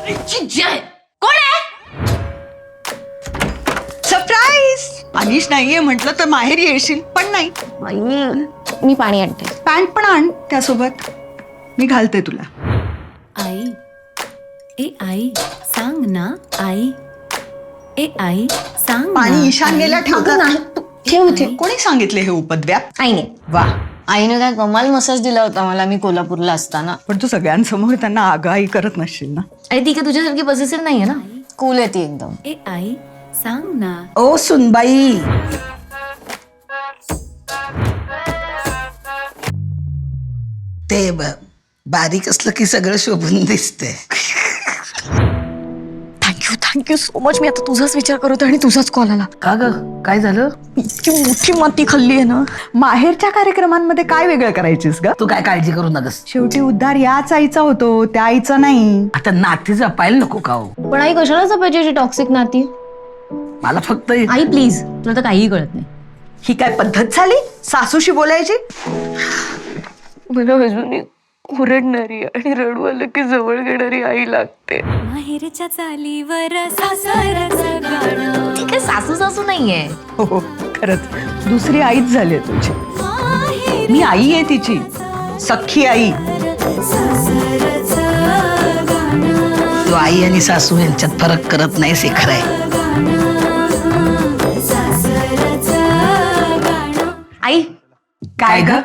जय कोण आहे? सरप्राईज. अनिश नाहीये म्हटलं तर माहेर येशील, पण नाही. मी पाणी आणते. पॅन्ट पण आण त्यासोबत. मी घालते तुला. आई ए आई सांग ना आई ए आई सांग ना. पाणी ईशान गेला ठेवतात. ठेव इथे. कोणी सांगितले हे उपद्व्याप? आईने वा. आईने काय कमाल मसाज दिला होता मला मी कोल्हापूरला असताना. पण तू सगळ्यांसमोर त्यांना आगाई करत नसशील ना? अरे ती काय तुझ्यासारखी पॉसेसिव्ह नाहीये ना. कूल आहे ती एकदम. ए आई सांग ना. ओ सुनबाई, ते बारीक असलं की सगळं शोभून दिसते. Thank you so much. मी आता तुझाच विचार करत होते आणि तुझाच कॉल आला. का ग, काय झालं? इतकी मोठी माती खाल्ली आहे ना. माहेरच्या कार्यक्रमांमध्ये काय वेगळं करायचीस ग? तू काय काळजी करू नकस. शेवटी उद्धार याच आईचा होतो, त्या आईचा नाही. आता नाती जपायला नको का हो? पण आई कशाला जपायची टॉक्सिक नाती? मला फक्त आई प्लीज, तुला तर काहीही कळत नाही. ही काय पद्धत झाली सासूशी बोलायची? मला अजूनही ओरडणारी आणि रडू आलं की जवळ घेणारी आई लागते. माहेरच्या चालीवर सासरचं गाणं. ती काय सासू सासू नाहीये. हो खरंच दुसरी आईच झाली आहे तुझी. माहेर मी आई आहे तिची, सख्खी आई. सासरचं गाणं. तू आई आणि सासू यांच्यात फरक करत नाही, हे खरंय. सासरचं गाणं. आई काय ग?